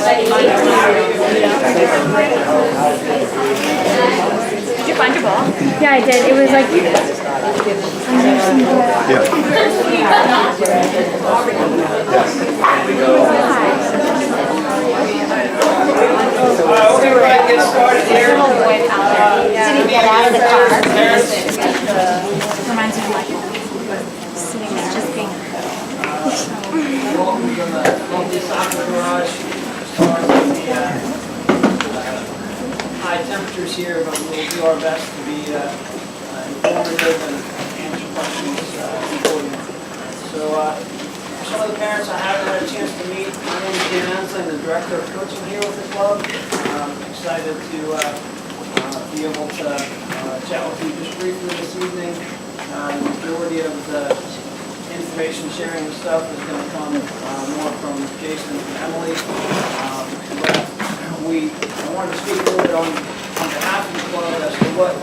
Did you find your ball? Yeah, I did. It was like Get started here. Didn't get out of the car. reminds me of like sitting there just being. Welcome to the lovely soccer garage. Sorry about the high temperatures here, but we'll do our best to be informative and answer questions for you. So, some of the parents I haven't had a chance to meet, my name is Dan Ensley, I'm the director of coaching here with the club. I'm excited to be able to chat with you just briefly this evening. The majority of the information sharing and stuff is going to come more from Jason and Emily. But I wanted to speak a little bit on behalf of the club as to what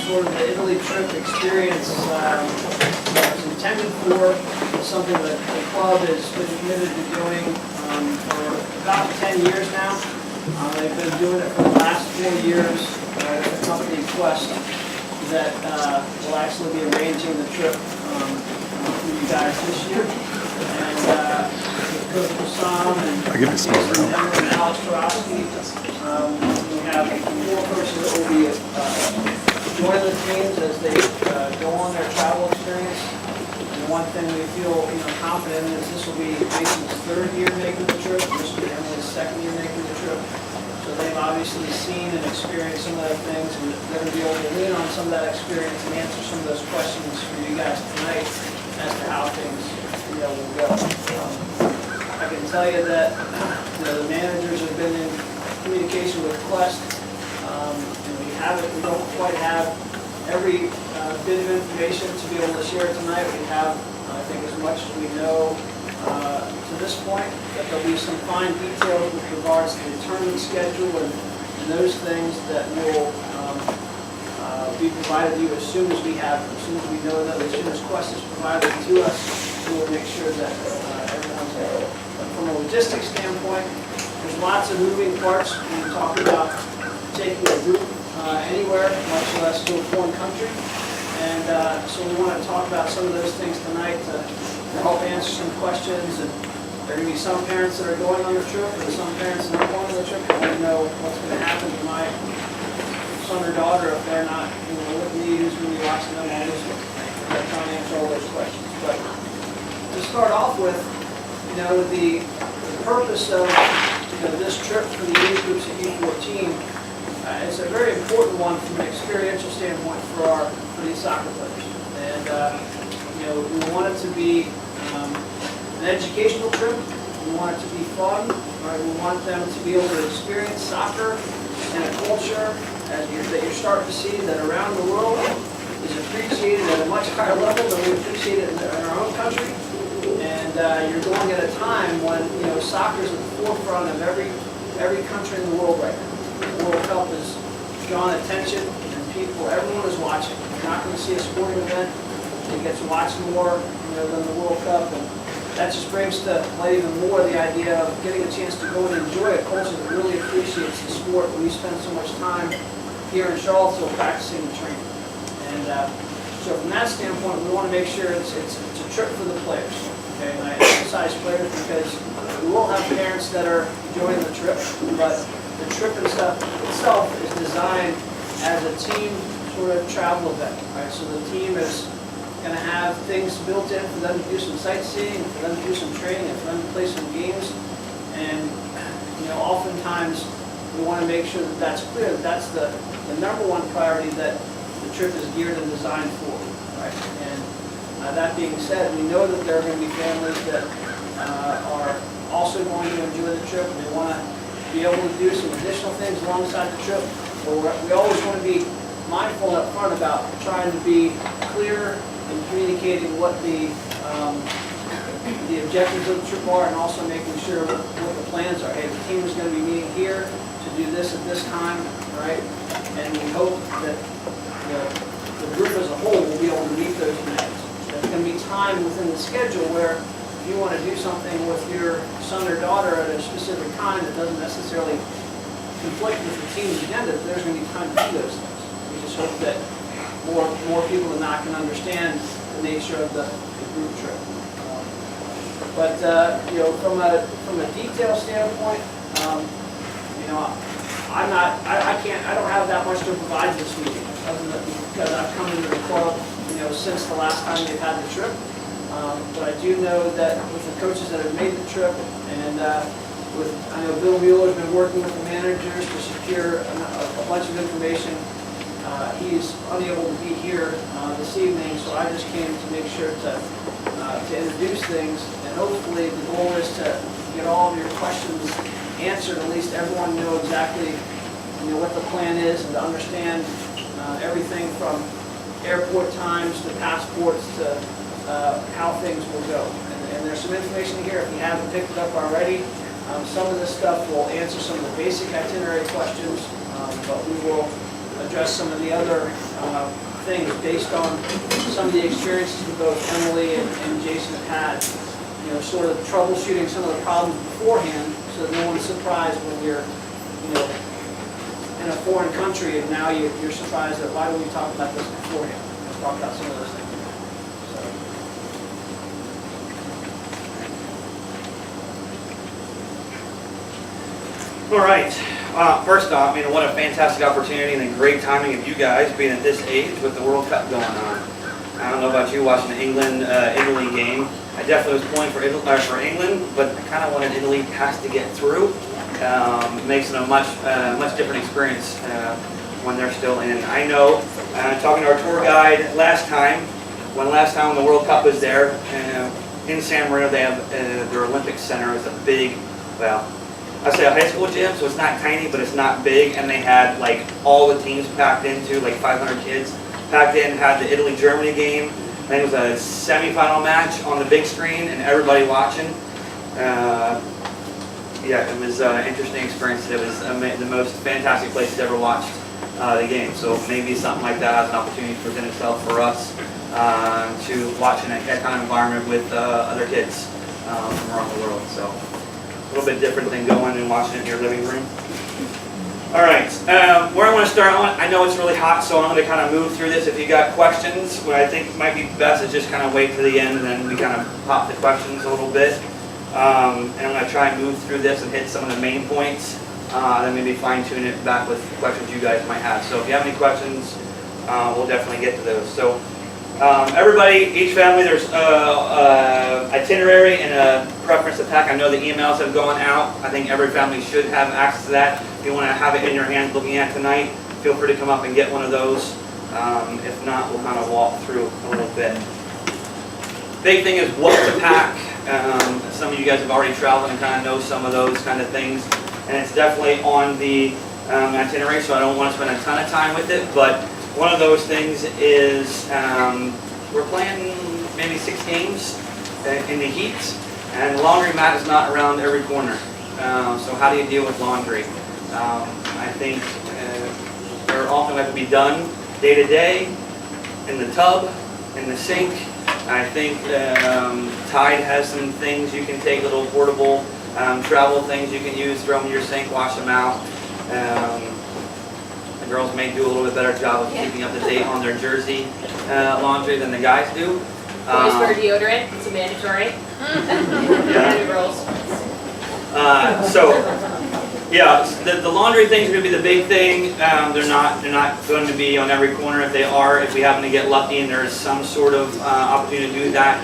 sort of the Italy trip experience was intended for. It's something that the club has been committed to doing for about 10 years now. They've been doing it for the last 4 years with the company Quest that will actually be arranging the trip for you guys this year. And with Coach Bassam and Jason Emmer and Alex Karofsky, we have 4 persons that will be joining the teams as they go on their travel experience. And one thing we feel confident in is this will be Jason's 3rd year making the trip. This will be Emily's 2nd year making the trip. So they've obviously seen and experienced some of those things, and they're going to be able to lean on some of that experience and answer some of those questions for you guys tonight as to how things will go. I can tell you that the managers have been in communication with Quest, and we don't quite have every bit of information to be able to share tonight. We have, I think, as much as we know to this point, that there'll be some fine details with regards to the tournament schedule and those things that will be provided to you as soon as we have them, as soon as we know them, as soon as Quest is provided to us, we will make sure that everyone's there. But from a logistics standpoint, there's lots of moving parts when we talk about taking a group anywhere, much less to a foreign country. And so we want to talk about some of those things tonight to help answer some questions. And there are going to be some parents that are going on the trip and some parents that aren't going on the trip. I want to know what's going to happen to my son or daughter if they're not with me, who's going to be watching them all this week. I'm trying to answer all those questions. But to start off with, the purpose of this trip for the age groups at U14, it's a very important one from an experiential standpoint for these soccer players. And we want it to be an educational trip. We want it to be fun. Right? We want them to be able to experience soccer and a culture that you're starting to see that around the world is appreciated at a much higher level than we appreciate it in our own country. And you're going at a time when soccer is at the forefront of every country in the world right now. The World Cup has drawn attention, and everyone is watching. You're not going to see a sporting event that gets watched more than the World Cup, and that just brings to light even more the idea of getting a chance to go and enjoy a culture that really appreciates the sport when we spend so much time here in Charlottesville practicing and training. And so from that standpoint, we want to make sure it's a trip for the players. Okay, and I emphasize players because we will have parents that are enjoying the trip, but the trip itself is designed as a team sort of travel event, right? So the team is going to have things built in for them to do some sightseeing, for them to do some training, and for them to play some games. And oftentimes we want to make sure that that's clear, that that's the number one priority that the trip is geared and designed for, right? And that being said, we know that there are going to be families that are also going to enjoy the trip, and they want to be able to do some additional things alongside the trip. We always want to be mindful up front about trying to be clear in communicating what the objectives of the trip are, and also making sure what the plans are. Hey, the team is going to be meeting here to do this at this time, right? And we hope that the group as a whole will be able to meet those demands. There's going to be time within the schedule where if you want to do something with your son or daughter at a specific time that doesn't necessarily conflict with the team's agenda, there's going to be time to do those things. We just hope that more people than not can understand the nature of the group trip. But you know, from a detail standpoint, you know, I don't have that much to provide this meeting, other than because I've come into the club, you know, since the last time they've had the trip. But I do know that with the coaches that have made the trip, and I know Bill Mueller's been working with the managers to secure a bunch of information. He's unable to be here this evening, so I just came to make sure to introduce things, and hopefully the goal is to get all of your questions answered. At least everyone know exactly, you know, what the plan is, and to understand everything from airport times to passports to how things will go. And there's some information here if you haven't picked it up already. Some of this stuff will answer some of the basic itinerary questions, but we will address some of the other things based on some of the experiences that both Emily and Jason have had. You know, sort of troubleshooting some of the problems beforehand, so that no one's surprised when you're, you know, in a foreign country and now you're surprised that why did we talk about this beforehand? Let's talk about some of those things. All right. First off, what a fantastic opportunity and a great timing of you guys being at this age with the World Cup going on. I don't know about you watching the England-Italy game. I definitely was pulling for England, but I kind of wanted Italy has to get through. It makes it a much different experience when they're still in. I know, talking to our tour guide last time when the World Cup was there, in San Marino they have their Olympic Center. It's a big, well, I say a high school gym, so it's not tiny, but it's not big, and they had like all the teams packed into, like 500 kids packed in, had the Italy-Germany game. Then it was a semifinal match on the big screen, and everybody watching. Yeah, it was an interesting experience. It was the most fantastic place to ever watched the game. So maybe something like that has an opportunity to present itself for us to watch in that kind of environment with other kids from around the world. So a little bit different than going and watching it in your living room. All right, where I want to start on, I know it's really hot, so I'm going to kind of move through this. If you got questions, what I think might be best is just kind of wait to the end, and then we kind of pop the questions a little bit. And I'm going to try and move through this and hit some of the main points, then maybe fine-tune it back with questions you guys might have. So if you have any questions, we'll definitely get to those. So everybody, each family, there's itinerary and a preference to pack. I know the emails have gone out. I think every family should have access to that. If you want to have it in your hands looking at tonight, feel free to come up and get one of those. If not, we'll kind of walk through a little bit. Big thing is what to pack. Some of you guys have already traveled and kind of know some of those kind of things. And it's definitely on the itinerary, so I don't want to spend a ton of time with it. But one of those things is we're playing maybe 6 games in the heat, and the laundry mat is not around every corner. So how do you deal with laundry? I think they're often have to be done day to day, in the tub, in the sink. I think Tide has some things you can take, little portable travel things you can use, throw them in your sink, wash them out. The girls may do a little bit better job of keeping up to date on their jersey laundry than the guys do. Boys wear deodorant, it's a mandatory. And girls. Yeah, the laundry thing is going to be the big thing. They're not going to be on every corner. If they are, if we happen to get lucky and there's some sort of opportunity to do that,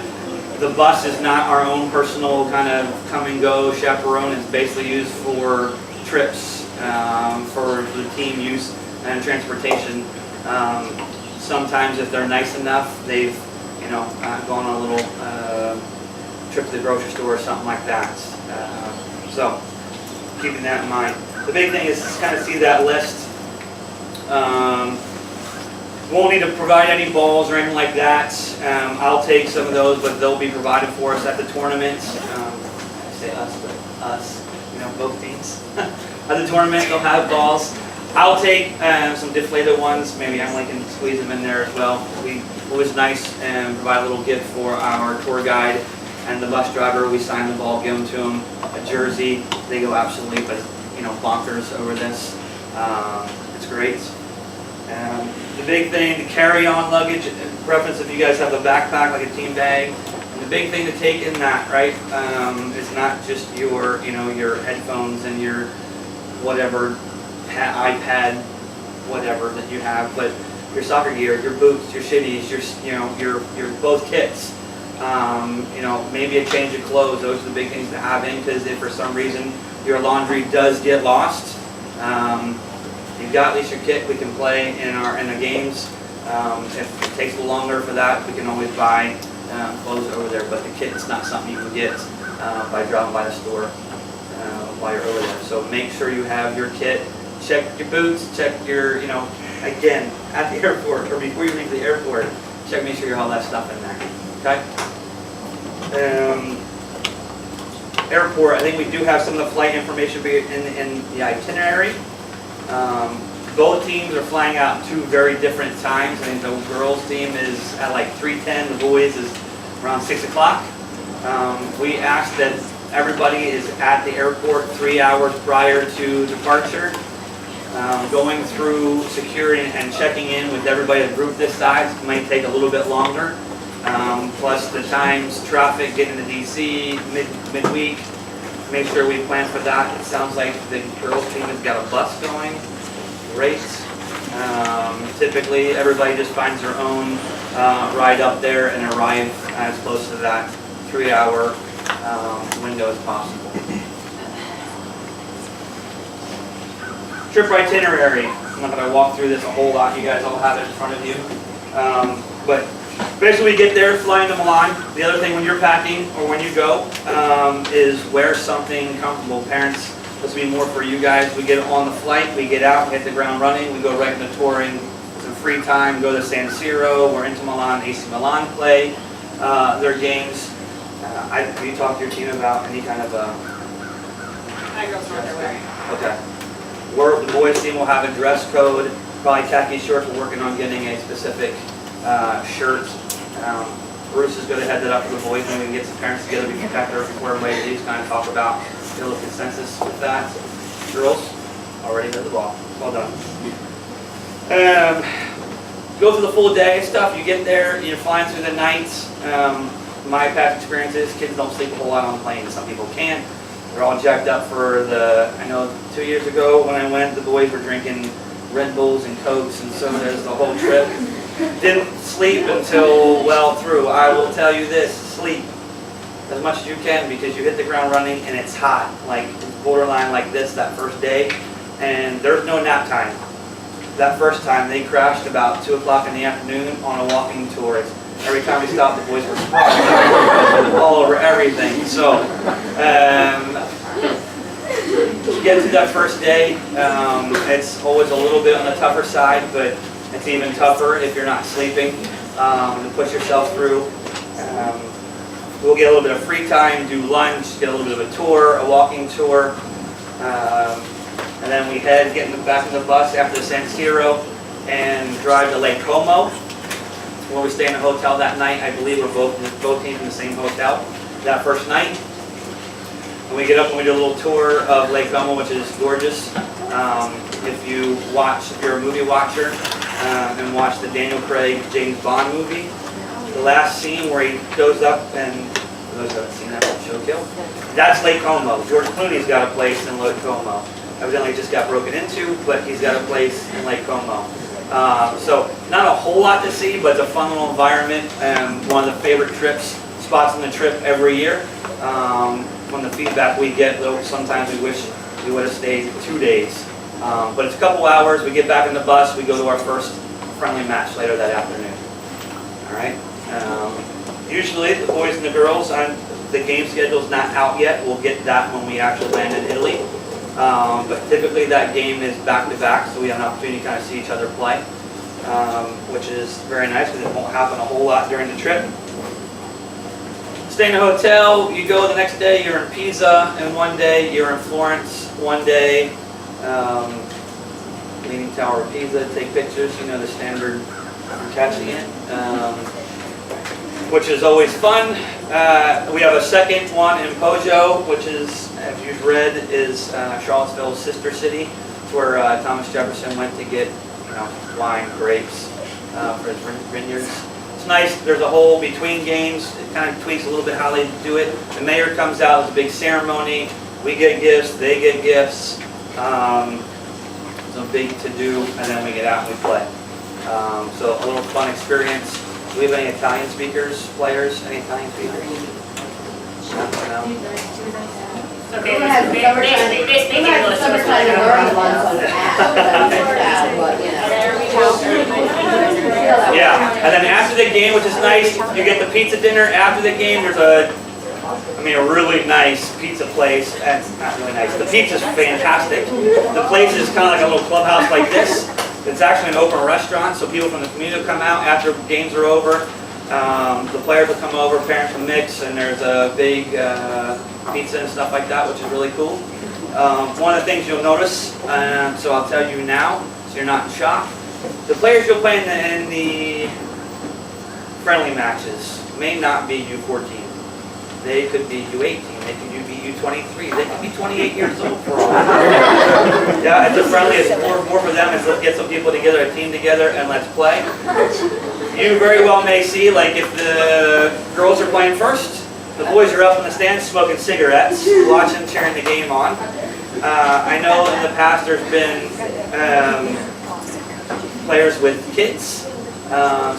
the bus is not our own personal kind of come and go chaperone. It's basically used for trips, for the team use and transportation. Sometimes if they're nice enough, they've gone on a little trip to the grocery store or something like that. So keeping that in mind. The big thing is kind of see that list. Won't need to provide any balls or anything like that. I'll take some of those, but they'll be provided for us at the tournament. I say us, but us, both teams. At the tournament, they'll have balls. I'll take some deflated ones. Maybe Emily can squeeze them in there as well. It was nice and provide a little gift for our tour guide and the bus driver, we sign the ball, give them to them a jersey. They go absolutely, bonkers over this. It's great. The big thing, the carry-on luggage, preference if you guys have a backpack like a team bag. The big thing to take in that, right, is not just your, your headphones and your whatever iPad, whatever that you have, but your soccer gear, your boots, your shitties, your both kits. Maybe a change of clothes. Those are the big things to have in, because if for some reason your laundry does get lost, you've got at least your kit. We can play in the games. If it takes a little longer for that, we can always buy clothes over there. But the kit's not something you can get by driving by the store while you're over there. So make sure you have your kit. Check your boots. Check your, again, at the airport or before you leave the airport. Make sure you have all that stuff in there. Okay. Airport. I think we do have some of the flight information in the itinerary. Both teams are flying out 2 very different times. I think the girls' team is at like 3:10. The boys is around 6 o'clock. We asked that everybody is at the airport 3 hours prior to departure. Going through security and checking in with everybody, a group this size might take a little bit longer. Plus the times, traffic, getting to DC midweek. Make sure we plan for that. It sounds like the girls' team has got a bus going. Great. Typically, everybody just finds their own ride up there and arrive as close to that 3-hour window as possible. Trip itinerary. I'm not going to walk through this a whole lot. You guys all have it in front of you. But basically, we get there, fly into Milan. The other thing when you're packing or when you go is wear something comfortable. Parents, this will be more for you guys. We get on the flight, we get out, hit the ground running. We go right into touring. Some free time, go to San Siro. We're into Milan. AC Milan play their games. Have you talked to your team about any kind of My girls know what they're wearing. Okay. The boys' team will have a dress code, probably khaki shorts. We're working on getting a specific shirt. Bruce is going to head that up for the boys, and we can get some parents together. We can pack it before everybody leaves, kind of talk about, get a little consensus with that. Girls, already hit the ball. Well done. Go through the full day stuff. You get there, you're flying through the night. My past experiences, kids don't sleep a whole lot on planes. Some people can't. They're all jacked up for I know 2 years ago when I went, the boys were drinking Red Bulls and Cokes and sodas the whole trip. Didn't sleep until well through. I will tell you this, sleep as much as you can, because you hit the ground running and it's hot, like borderline like this that first day, and there's no nap time. That first time they crashed about 2 o'clock in the afternoon on a walking tour. Every time we stopped, the boys were sprawling all over everything. So, get to that first day. It's always a little bit on the tougher side, but it's even tougher if you're not sleeping to push yourself through. We'll get a little bit of free time, do lunch, get a little bit of a tour, a walking tour, and then we get back in the bus after San Siro and drive to Lake Como, where we stay in a hotel that night. I believe we're both teams in the same hotel that first night. And we get up and we do a little tour of Lake Como, which is gorgeous. If you're a movie watcher and watch the Daniel Craig James Bond movie, the last scene where he goes up and, for those who haven't seen that, show kill, that's Lake Como. George Clooney's got a place in Lake Como. Evidently it just got broken into, but he's got a place in Lake Como. So not a whole lot to see, but it's a fun little environment, and one of the favorite spots on the trip every year. From the feedback we get, though, sometimes we wish we would have stayed 2 days. But it's a couple hours. We get back in the bus. We go to our first friendly match later that afternoon. All right. Usually the boys and the girls, the game schedule's not out yet. We'll get that when we actually land in Italy. But typically that game is back-to-back, so we have an opportunity to kind of see each other play, which is very nice because it won't happen a whole lot during the trip. Stay in a hotel, you go the next day, you're in Pisa, and one day you're in Florence, one day Leaning Tower of Pisa, take pictures, the standard for catching it. which is always fun. We have a second one in Pojo, which is, as you've read, is Charlottesville's sister city. It's where Thomas Jefferson went to get, wine, grapes for his vineyards. It's nice. There's a whole between games. It kind of tweaks a little bit how they do it. The mayor comes out. It's a big ceremony. We get gifts. They get gifts. It's a big to-do, and then we get out and we play. So a little fun experience. Do we have any Italian speakers, players? Any Italian speakers? No? Okay, they speak English, so it's not Yeah, and then after the game, which is nice, you get the pizza dinner. After the game, there's a really nice pizza place. And not really nice. The pizza's fantastic. The place is kind of like a little clubhouse like this. It's actually an open restaurant, so people from the community will come out after games are over. The players will come over, parents will mix, and there's a big pizza and stuff like that, which is really cool. One of the things you'll notice, so I'll tell you now, so you're not in shock. The players you'll play in the friendly matches may not be U14. They could be U18, they could be U23, they could be 28 years old for all I know. Yeah, it's a friendly, it's more for them, is let's get some people together, a team together, and let's play. You very well may see, like if the girls are playing first, the boys are up in the stands smoking cigarettes, watching, cheering the game on. I know in the past there's been players with kids,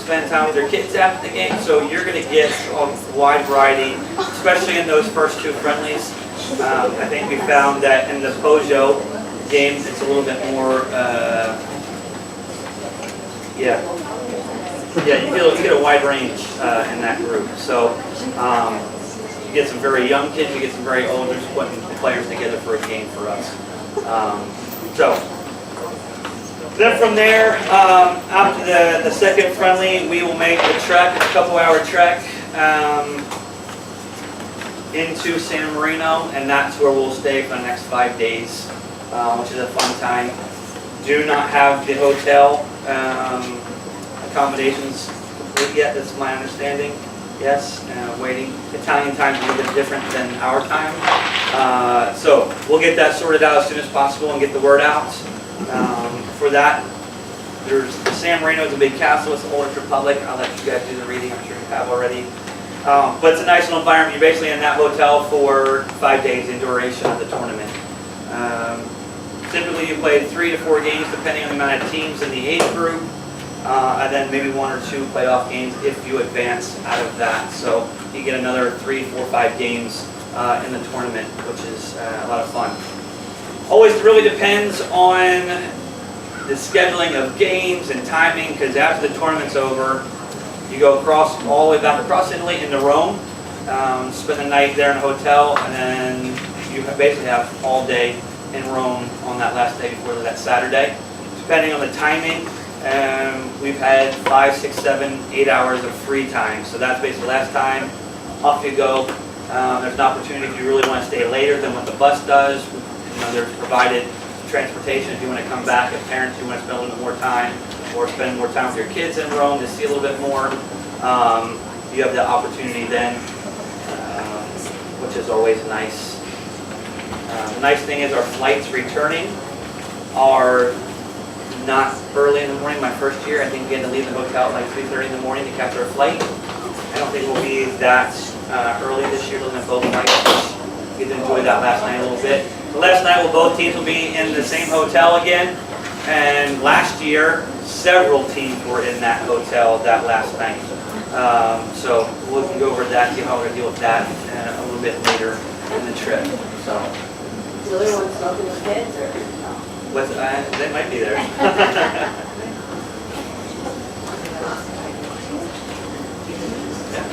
spend time with their kids after the game, so you're going to get a wide variety, especially in those first two friendlies. I think we found that in the Pojo games, it's a little bit more, you get a wide range in that group. So you get some very young kids, you get some very older, just putting the players together for a game for us. Then from there, after the second friendly, we will make the trek, a couple-hour trek into San Marino, and that's where we'll stay for the next 5 days, which is a fun time. Do not have the hotel accommodations complete yet, that's my understanding. Yes, waiting. Italian time is a little bit different than our time. So we'll get that sorted out as soon as possible and get the word out. For that, there's San Marino is a big castle. It's the oldest republic. I'll let you guys do the reading. I'm sure you have already. But it's a nice little environment. You're basically in that hotel for 5 days in duration of the tournament. Typically, you play 3 to 4 games depending on the amount of teams in the age group, and then maybe 1 or 2 playoff games if you advance out of that. So you get another 3, 4, 5 games in the tournament, which is a lot of fun. Always really depends on the scheduling of games and timing, because after the tournament's over, you go all the way back across Italy into Rome, spend the night there in a hotel, and then you basically have all day in Rome on that last day before that Saturday. Depending on the timing, we've had 5, 6, 7, 8 hours of free time. So that's basically the last time, off you go. There's an opportunity if you really want to stay later than what the bus does. There's provided transportation if you want to come back, if parents who want to spend a little bit more time or spend more time with your kids in Rome to see a little bit more. You have the opportunity then, which is always nice. The nice thing is our flights returning are not early in the morning. My first year, I think we had to leave the hotel at like 3:30 in the morning to catch our flight. I don't think we'll be that early this year looking at both flights. Get to enjoy that last night a little bit. The last night, both teams will be in the same hotel again. And last year, several teams were in that hotel that last night. So we can go over that, see how we're going to deal with that a little bit later in the trip. So. Is the other one smoking with kids or no? They might be there.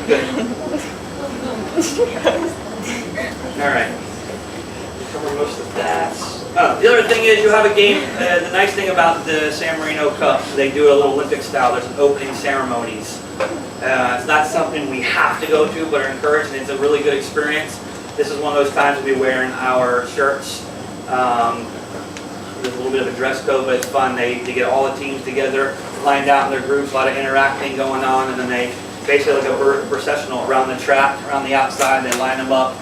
Good. All right. Cover most of that. The other thing is you have a game. The nice thing about the San Marino Cup, they do a little Olympic style. There's an opening ceremonies. It's not something we have to go to, but are encouraged, and it's a really good experience. This is one of those times we'll be wearing our shirts. There's a little bit of a dress code, but it's fun. They get all the teams together, lined out in their groups, a lot of interacting going on, and then they basically like a processional around the track, around the outside. They line them up.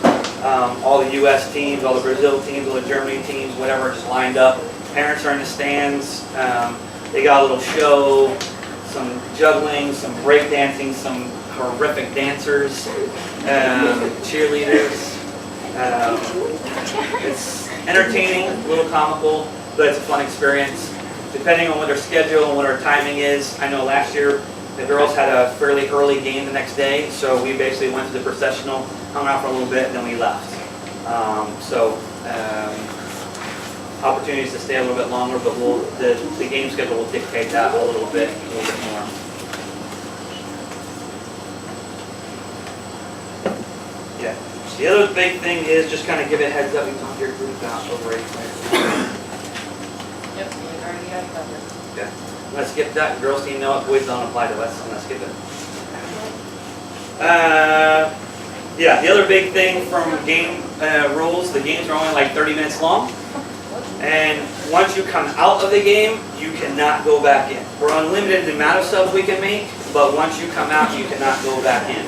All the U.S. teams, all the Brazil teams, all the Germany teams, whatever, just lined up. Parents are in the stands. They got a little show, some juggling, some break dancing, some horrific dancers, cheerleaders. It's entertaining, a little comical, but it's a fun experience. Depending on what their schedule and what our timing is, I know last year the girls had a fairly early game the next day, so we basically went to the processional, hung out for a little bit, and then we left. Opportunities to stay a little bit longer, but the game schedule will dictate that a little bit more. Yeah. The other big thing is just kind of give it a heads up. We talked your group out over it. Yep, we already got it covered. Yeah. Let's skip that. Girls team know it. Boys don't apply to us, so let's skip it. Yeah, the other big thing from game rules, the games are only like 30 minutes long. And once you come out of the game, you cannot go back in. We're unlimited in the amount of subs we can make, but once you come out, you cannot go back in.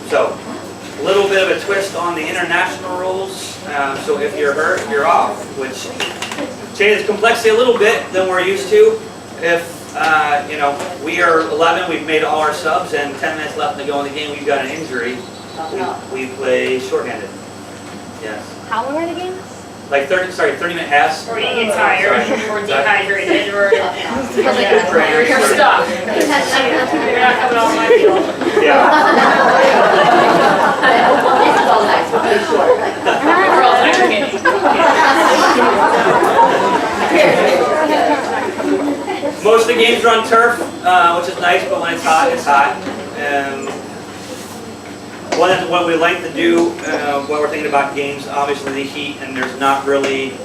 So, a little bit of a twist on the international rules. So if you're hurt, you're off, which changes complexity a little bit than we're used to. If we are 11, we've made all our subs, and 10 minutes left to go in the game, we've got an injury. We play shorthanded. Yes. How long are the games? Like 30-minute halves. Or you get tired, or dehydrated, or you're Stuck. stuck. You're not coming off my field. Yeah. This is all nice, but pretty short. We're all aggregating. Most of the games are on turf, which is nice, but when it's hot, it's hot. What we like to do when we're thinking about games, obviously the heat, and there's not really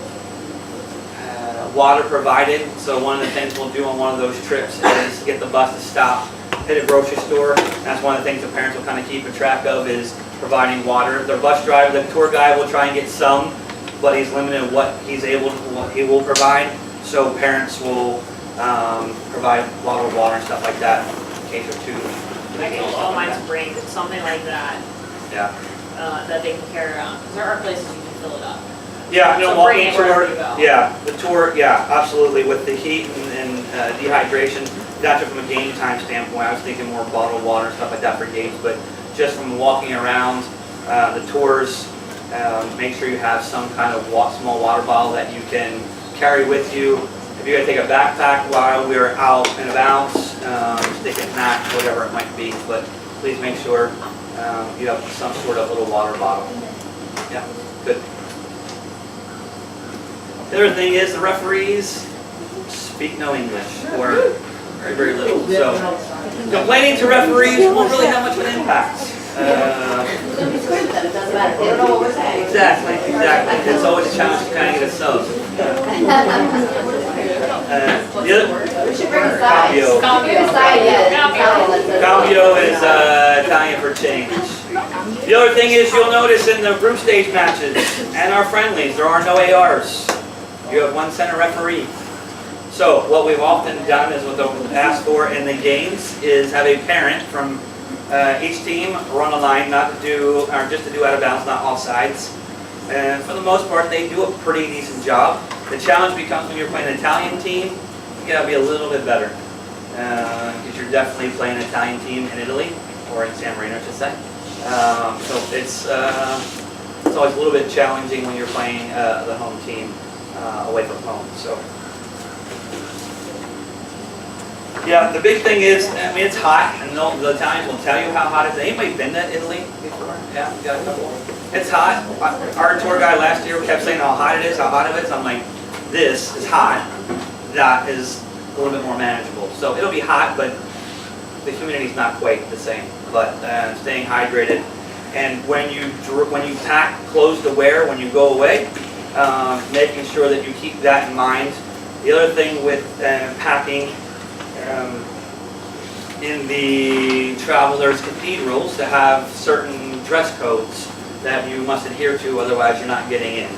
water provided. So one of the things we'll do on one of those trips is get the bus to stop, hit a grocery store. That's one of the things the parents will kind of keep a track of, is providing water. The bus driver, the tour guide will try and get some, but he's limited in what he's able to, what he will provide. So parents will provide bottled water and stuff like that in case of two. I think all mine's bring something like that. Yeah. That they can carry around. Because there are places you can fill it up. Yeah, no, So walking bring it tour. wherever you go. Yeah, the tour. Yeah, absolutely. With the heat and dehydration, that's from a game time standpoint. I was thinking more bottled water and stuff like that for games, but just from walking around the tours, make sure you have some kind of small water bottle that you can carry with you. If you're going to take a backpack while we're out and about, stick a pack, whatever it might be, but please make sure you have some sort of little water bottle. Yeah, good. The other thing is the referees speak no English, or very, very little. So complaining to referees won't really have much of an impact. We're going to be square with them, it doesn't matter, they don't know what we're saying. Exactly. It's always a challenge to kind of get a sub. We should bring a side. Cambio. Bring a side, yeah. Cambio is Italian for change. The other thing is, you'll notice in the group stage matches and our friendlies, there are no ARs. You have one center referee. So what we've often done is what they'll ask for in the games is have a parent from each team run a line, not to do, or just to do out of bounds, not offsides. And for the most part, they do a pretty decent job. The challenge becomes when you're playing an Italian team, you gotta be a little bit better. Because you're definitely playing an Italian team in Italy, or in San Marino, I should say. So it's always a little bit challenging when you're playing the home team away from home. So yeah, the big thing is, I mean, it's hot, and the Italians will tell you how hot it is. Anybody been to Italy before? Yeah, we got a couple. It's hot. Our tour guide last year kept saying how hot it is, how hot it is. I'm like, this is hot. That is a little bit more manageable. So it'll be hot, but the humidity's not quite the same. But staying hydrated, and when you pack clothes to wear when you go away, making sure that you keep that in mind. The other thing with packing. In the travelers' cathedrals to have certain dress codes that you must adhere to, otherwise you're not getting in.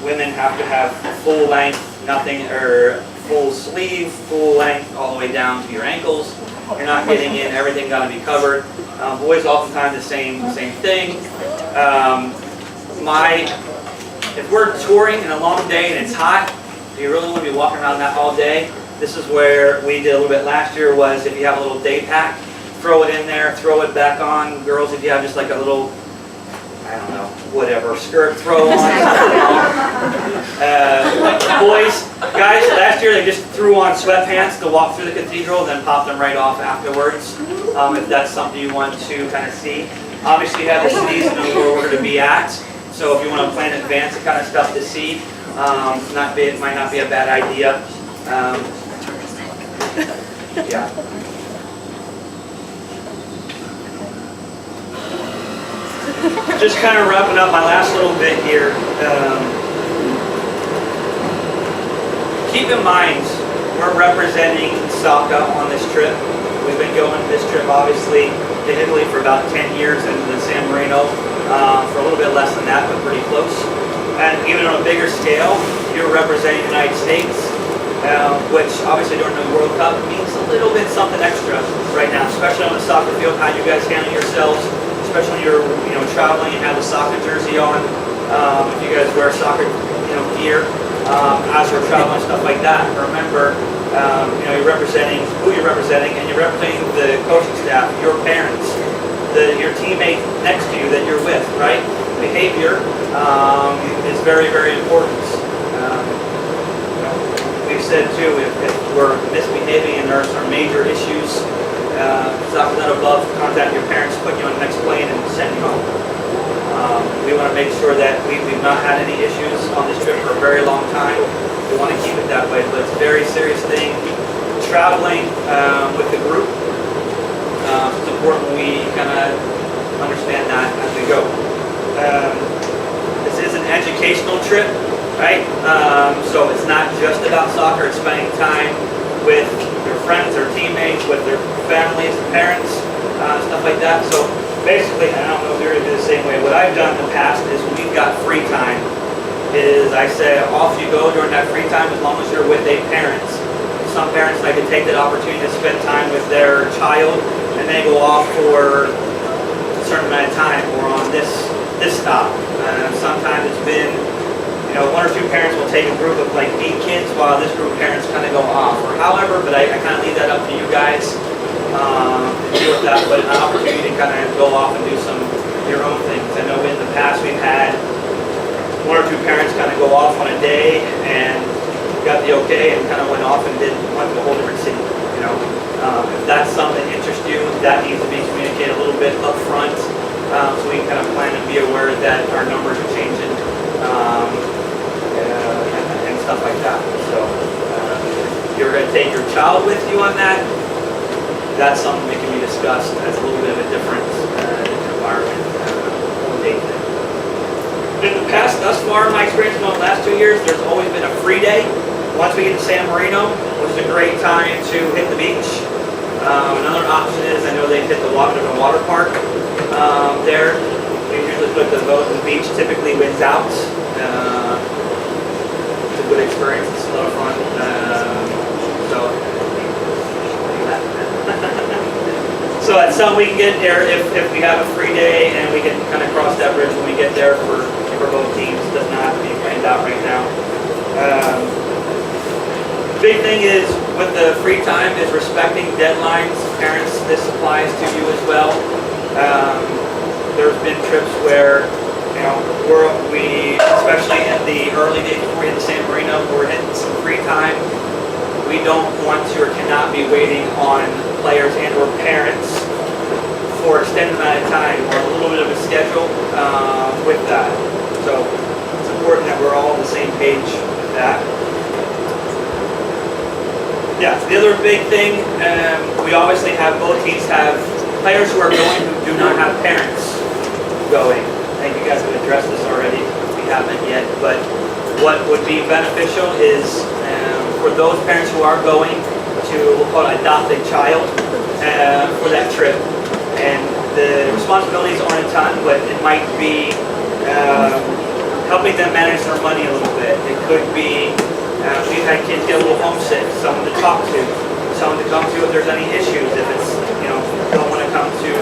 Women have to have full length, nothing, or full sleeve, full length, all the way down to your ankles. you're not getting in, everything got to be covered. Boys oftentimes the same thing. If we're touring in a long day and it's hot, you really want to be walking around that all day. This is where we did a little bit last year, was if you have a little day pack, throw it in there, throw it back on. Girls, if you have just like a little, I don't know, whatever, skirt, throw on. Boys, guys, last year they just threw on sweatpants to walk through the cathedral, then popped them right off afterwards, if that's something you want to kind of see. Obviously you have the cities and where we're going to be at, so if you want to plan in advance the kind of stuff to see, it might not be a bad idea. Yeah. Just kind of wrapping up my last little bit here. Keep in mind, we're representing SOCA on this trip. We've been going this trip, obviously, to Italy for about 10 years, and to San Marino for a little bit less than that, but pretty close. And even on a bigger scale, you're representing the United States, which obviously during the World Cup means a little bit something extra right now, especially on the soccer field, how you guys handle yourselves. Especially when you're traveling and have the soccer jersey on. If you guys wear soccer gear as we're traveling, stuff like that. Remember, you're representing who you're representing, and you're representing the coaching staff, your parents, your teammate next to you that you're with. Right? Behavior is very, very important. We've said too, if we're misbehaving and there are some major issues. Soccer's not above, contact your parents, put you on the next plane and send you home. We want to make sure that we've not had any issues on this trip for a very long time. We want to keep it that way, but it's a very serious thing. Traveling with the group, it's important we kind of understand that as we go. This is an educational trip, right? So it's not just about soccer, it's spending time with their friends, their teammates, with their families, parents, stuff like that. So basically, I don't know if you're going to do the same way. What I've done in the past is when we've got free time, is I say off you go during that free time as long as you're with a parent. Some parents like to take that opportunity to spend time with their child and they go off for a certain amount of time or on this stop. Sometimes it's been one or two parents will take a group of like 8 kids while this group of parents kind of go off, or however, but I kind of leave that up to you guys to deal with that, but an opportunity to kind of go off and do some of your own things. I know in the past we've had 1 or 2 parents kind of go off on a day and got the okay and kind of went off and went to a whole different city. If that's something that interests you, that needs to be communicated a little bit up front, so we can kind of plan and be aware that our numbers are changing. And stuff like that. So if you're going to take your child with you on that, that's something that can be discussed. That's a little bit of a different environment. In the past, thus far, my experience in the last 2 years, there's always been a free day. Once we get to San Marino, which is a great time to hit the beach. Another option is, I know they hit the water park there. We usually put the boat on the beach, typically wins out. It's a good experience, it's a lot of fun. So that's something we can get there if we have a free day and we can kind of cross that bridge when we get there for both teams. It does not have to be planned out right now. Big thing is with the free time is respecting deadlines. Parents, this applies to you as well. There's been trips where, we, especially in the early days before we hit the San Marino, we're hitting some free time. We don't want to or cannot be waiting on players and or parents for extended amount of time or a little bit of a schedule with that. So it's important that we're all on the same page with that. Yeah, the other big thing, we obviously have, both teams have players who are going who do not have parents going. I think you guys have addressed this already. We haven't yet, but what would be beneficial is for those parents who are going to, we'll call it adopted child for that trip. And the responsibilities aren't a ton, but it might be helping them manage their money a little bit. It could be, we've had kids get a little homesick, someone to talk to, someone to come to if there's any issues, if it's, you know, don't want to come to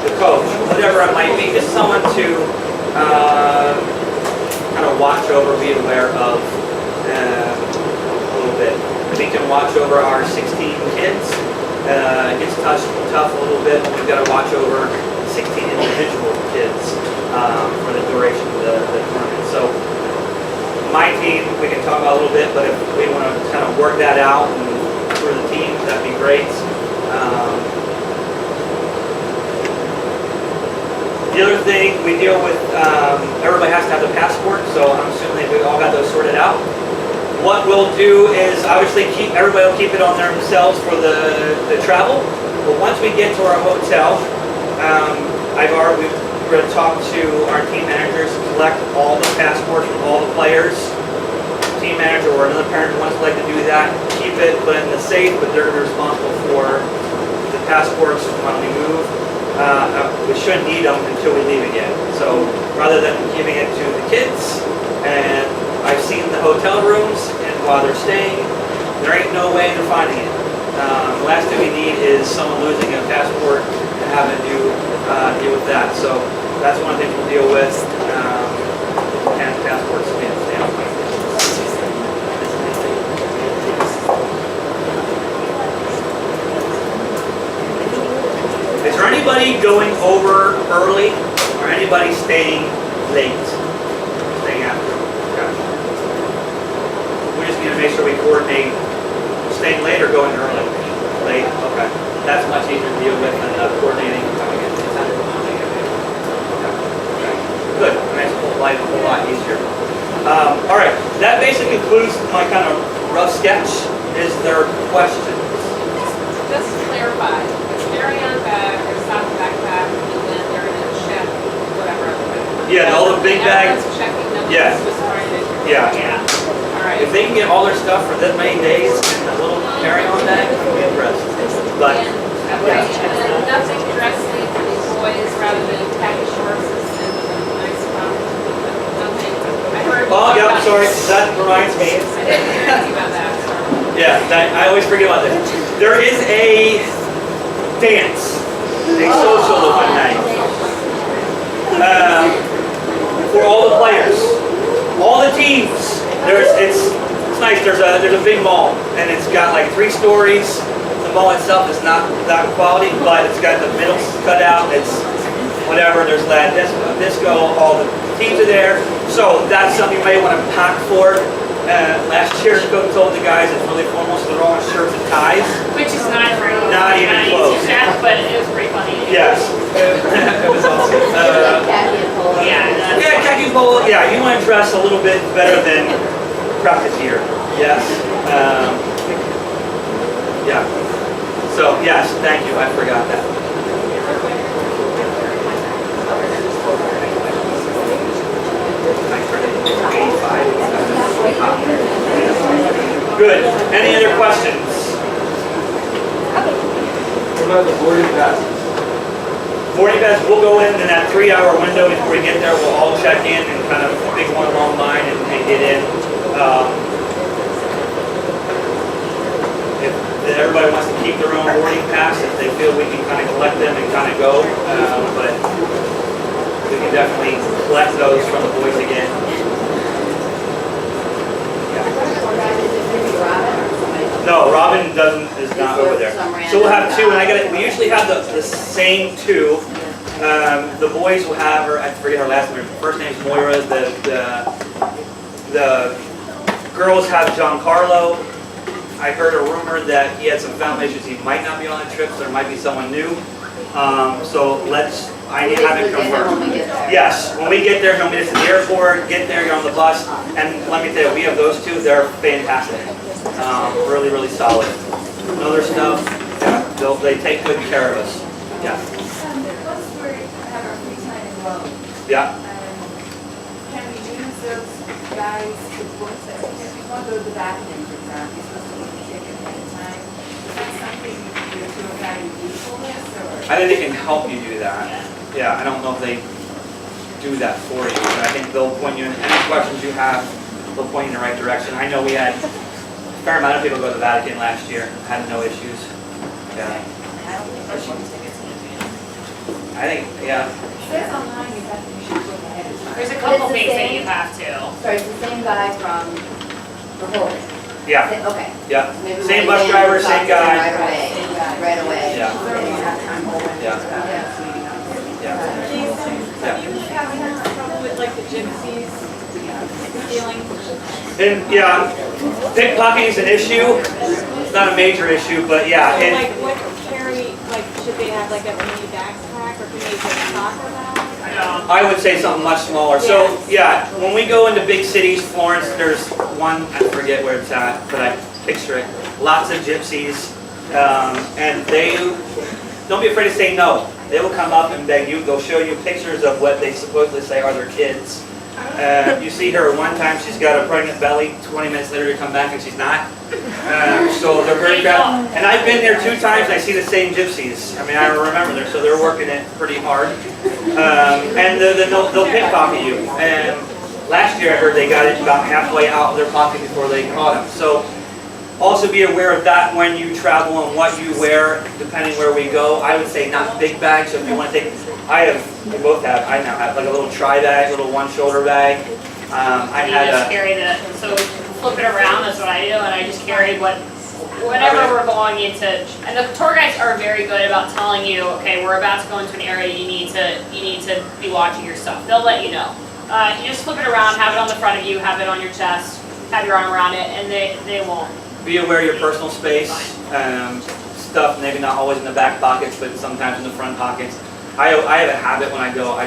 the coach, whatever it might be, just someone to kind of watch over, be aware of a little bit. We can watch over our 16 kids. It gets tough a little bit when we've got to watch over 16 individual kids for the duration of the tournament. So my team, we can talk about a little bit, but if we want to kind of work that out and for the team, that'd be great. The other thing we deal with, everybody has to have the passport, so I'm assuming we all got those sorted out. What we'll do is obviously everybody will keep it on themselves for the travel, but once we get to our hotel, we're going to talk to our team managers, collect all the passports from all the players. Team manager or another parent who wants to like to do that, keep it put in the safe, but they're responsible for the passports when we move. We shouldn't need them until we leave again. So rather than giving it to the kids, and I've seen the hotel rooms, and while they're staying, there ain't no way they're finding it. The last thing we need is someone losing a passport and having to deal with that. So that's one of the things we'll deal with, and passports being stamped. Is there anybody going over early or anybody staying late? Staying after? Okay. We just need to make sure we coordinate staying late or going early. Late? Okay. That's much easier to deal with than coordinating coming in. Okay. Good. Makes life a whole lot easier. All right. That basically concludes my kind of rough sketch. Is there questions? Just to clarify, carry-on bag or soft backpack, and then they're in a check, whatever. Yeah, all the big bags. Everyone's checking them. Yeah. Just right. Yeah. Yeah. All right. If they can get all their stuff for that many days in a little carry-on bag, I'd be impressed. But And, okay, and then nothing dressy for these boys rather than khaki shorts and nice nothing. I heard. oh yeah, I'm sorry. That reminds me. I didn't hear anything about that. So. Yeah, I always forget about that. There is a dance, a social open night for all the players, all the teams. It's nice. There's a big mall, and it's got like 3 stories. The mall itself is not that quality, but it's got the middle cut out. It's whatever. There's that disco. All the teams are there, so that's something you may want to pack for. Last year, Coach told the guys it's really formal, so they're all in shirts and ties. Which is not very Not even close. but it was pretty funny. Yes. It was awesome. Yeah, khaki polo. Yeah, you want to dress a little bit better than practice gear. Yes. Yeah. So yes, thank you. I forgot that. Good. Any other questions? What about the boarding passes? Boarding pass, we'll go in that 3-hour window before we get there. We'll all check in and kind of pick one long line and get in. If everybody wants to keep their own boarding pass, if they feel we can kind of collect them and kind of go, but we can definitely collect those from the boys again. No, Robin is not over there. So we'll have 2, and we usually have the same 2. The boys will have her. I forget her last name. Her first name's Moira. The girls have Giancarlo. I heard a rumor that he had some family issues. He might not be on the trip, so there might be someone new. So I need to have it confirmed. Yes, when we get there, he'll meet us at the airport, get there, get on the bus, and let me tell you, we have those 2, they're fantastic. Really, really solid. Know their stuff, yeah, they take good care of us. Yeah. Because we have our free time in Rome, Yeah. can we use those guys to book that? Because we want to go to the bathroom, for example, you're supposed to get the ticket ahead of time. Is that something your tour guide would do for us, or? I think they can help you do that. Yeah, I don't know if they do that for you, but I think they'll point you in any questions you have, they'll point you in the right direction. I know we had fair amount of people go to the Vatican last year, had no issues. Yeah. I think, yeah. It says online you have to, you should look ahead of time. There's a But couple it's the things that same- you have to. Sorry, it's the same guy from the whole thing. Yeah, Okay. yeah. Maybe Same we'll bus get driver, in and same talk to him guy. Right away, right away. Yeah. So you have time to wait. Yeah. Yeah. Have you had trouble with like the gypsies stealing? And yeah, pickpocketing is an issue. It's not a major issue, but yeah. So And like what carry, like should they have like a mini backpack or can they take a soccer bag? I would say something much smaller. So yeah, when we go into big cities, Florence, there's one, I forget where it's at, but I picture it. Lots of gypsies, and they don't be afraid to say no. They will come up and beg you. They'll show you pictures of what they supposedly say are their kids. You see her one time, she's got a pregnant belly. 20 minutes later, you come back and she's not. So they're very proud. And I've been there 2 times. I see the same gypsies. I mean, I remember there, so they're working it pretty hard. And they'll pickpocket you. And last year, I heard they got it about halfway out of their pocket before they caught them. So also be aware of that when you travel and what you wear, depending where we go. I would say not big bags. So if you want to take, we both have. I now have like a little tri bag, little one shoulder bag. I You had just a. carry so flip it around, that's what I do, and I just carry whenever we're going into, and the tour guides are very good about telling you, okay, we're about to go into an area, you need to be watching your stuff. They'll let you know. You just flip it around, have it on the front of you, have it on your chest, have your arm around it, and they won't. Be aware of your personal space. Stuff maybe not always in the back pockets, but sometimes in the front pockets. I have a habit when I go. I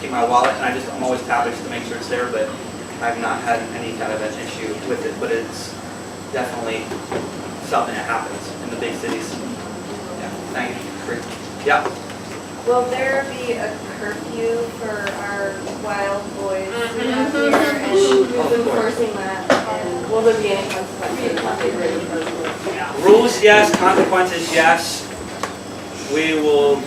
keep my wallet and I'm always tapping to make sure it's there. But I've not had any kind of an issue with it. But it's definitely something that happens in the big cities. Yeah. Thank you. Yeah. Will there be a curfew for our wild boys out here, and who's enforcing that? And will there be any consequences? Rules, yes. Consequences, yes. We will.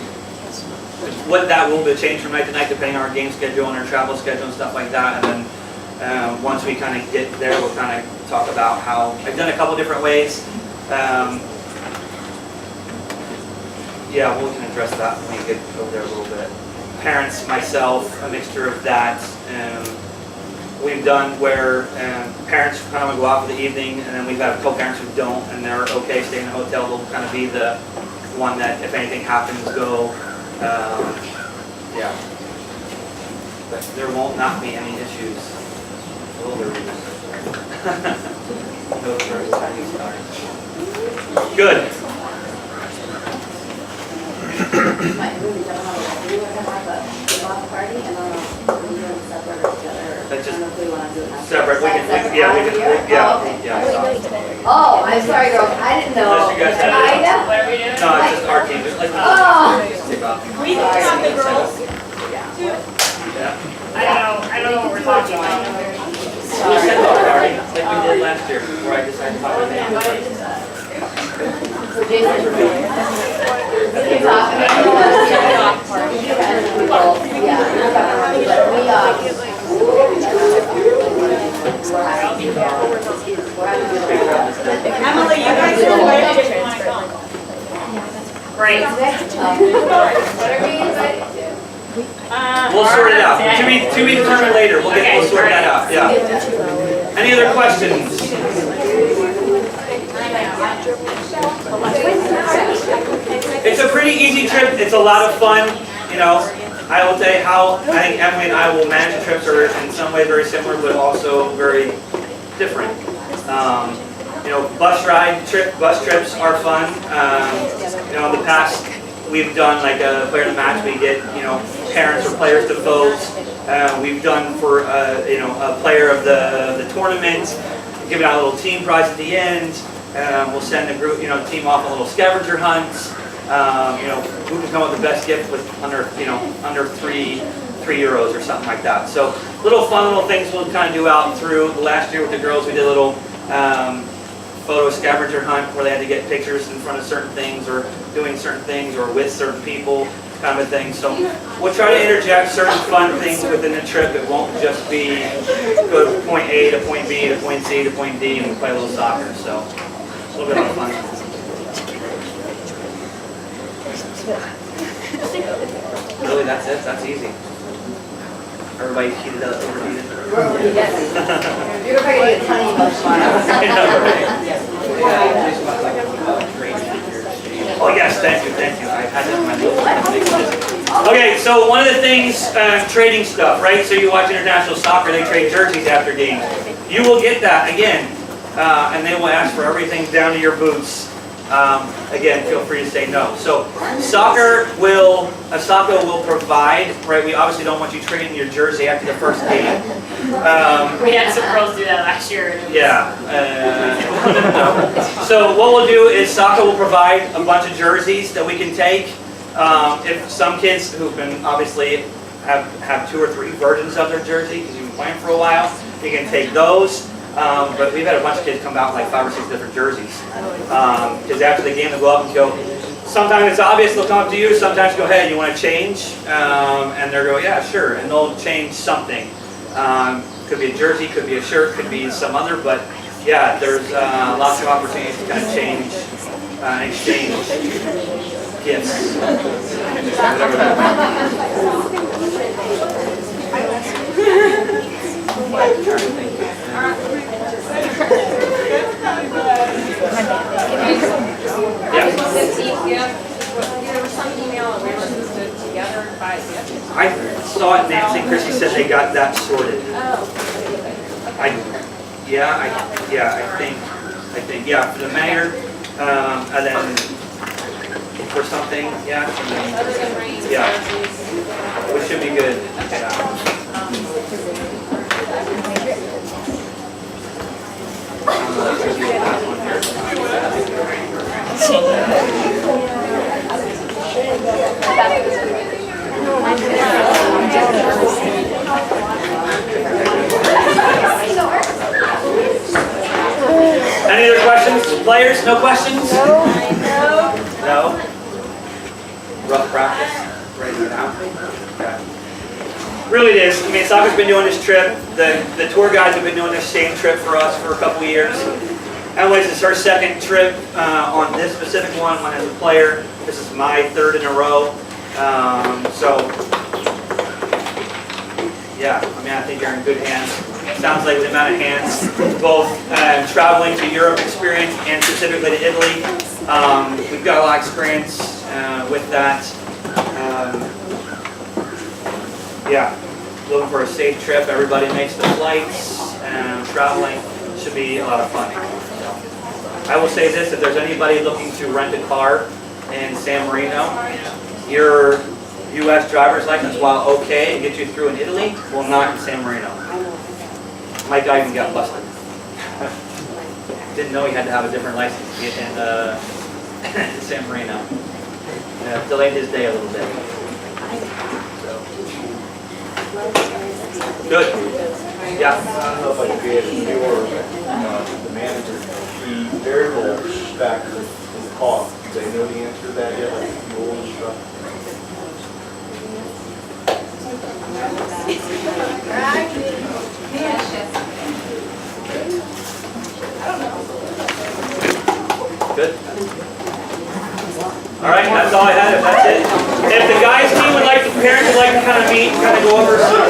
What that will be change from night to night depending on our game schedule and our travel schedule and stuff like that. And then once we kind of get there, we'll kind of talk about how I've done a couple different ways. Yeah, we can address that when we get over there a little bit. Parents, myself, a mixture of that. We've done where parents kind of go out for the evening, and then we've got co-parents who don't, and they're okay staying in the hotel. They'll kind of be the one that, if anything happens, go. Yeah. But there won't not be any issues. Will there be? No first time you start. Good. Might really don't know, we were gonna have a kickoff party, and I don't know, if we're doing separate or together. That's I don't know if we wanna do it now. Separate. We can. That's Yeah. out We of can. here? Yeah. Oh, okay. Yeah. Oh, I'm sorry, girls, I didn't know. Unless you guys have- I know. What are we doing? No, it's just our team. Just like Oh. take off. We can have the girls too. Yeah. I don't know what we're talking about. We'll send out a party like we did last year, where I decided to talk to them. So Jason, you can talk, I mean, you want to see it off party, you can, yeah, you're gonna run, but we, we're having to Emily, you guys are invited if you want to come. Great. What are we invited to? We'll sort it out. To be determined later. We'll sort that out. Yeah. Any other questions? It's a pretty easy trip. It's a lot of fun. You know, I will tell you how I think Emily and I will manage the trips are in some ways very similar, but also very different. You know, bus trips are fun. You know, in the past we've done like a player of the match. We get parents or players to vote. We've done for a player of the tournament, giving out a little team prize at the end. We'll send the group, team off on little scavenger hunts. Who can come up with the best gift with under 3 euros or something like that. So little fun little things we'll kind of do out through. Last year with the girls, we did a little photo scavenger hunt where they had to get pictures in front of certain things or doing certain things or with certain people, kind of a thing. So we'll try to interject certain fun things within the trip. It won't just be go to point point A to point B to point C to point D, and we play a little soccer. So it's a little bit of fun. Really, that's it? That's easy. Everybody's heated up, overheated. Yes. You're probably gonna get a ton of emails tomorrow. Oh yes, thank you. I had that in my notes. Okay, so one of the things, trading stuff, right? So you watch international soccer, they trade jerseys after games. You will get that again, and they will ask for everything down to your boots. Again, feel free to say no. So SOCA will provide, right? We obviously don't want you trading your jersey after the first game. We had some girls do that last year. Yeah. No. So what we'll do is SOCA will provide a bunch of jerseys that we can take. If some kids who've been obviously have 2 or 3 versions of their jersey because you've been playing for a while, you can take those. But we've had a bunch of kids come out with like 5 or 6 different jerseys. Because after the game they'll go up and go, sometimes it's obvious, they'll come up to you, sometimes go ahead, you want to change? And they'll go, yeah, sure, and they'll change something. Could be a jersey, could be a shirt, could be some other, but yeah, there's lots of opportunities to kind of change and exchange gifts. There was some email that we were supposed to together buy gifts. I saw it, Nancy and Chrissy said they got that sorted. I think, yeah, for the mayor, and then for something, yeah. And then, Other than rain, yeah, jerseys. which should be good. Okay. Any other questions? Players, no questions? No? Rough practice? Ready to get out? Okay. Really it is. I mean, SOCA's been doing this trip. The tour guides have been doing this same trip for us for a couple of years. Anyways, it's our second trip on this specific one as a player. This is my 3rd in a row. So, yeah, I mean, I think you're in good hands. Sounds like the amount of hands, both traveling to Europe experience and specifically to Italy. We've got a lot of experience with that. Yeah, looking for a safe trip. Everybody makes the flights and traveling should be a lot of fun. So, I will say this, if there's anybody looking to rent a car in San Marino, your U.S. driver's license, while okay and get you through in Italy, will not in San Marino. My guy even got busted. Didn't know he had to have a different license to get in San Marino. Delayed his day a little bit. So. Good. Yeah. I don't know if I could get the manager, the variable factor in the cost. Do they know the answer to that yet, like fuel and stuff? Good. All right, that's all I had. If that's it. If the guys' team would like, the parents would like to kind of meet, kind of go over some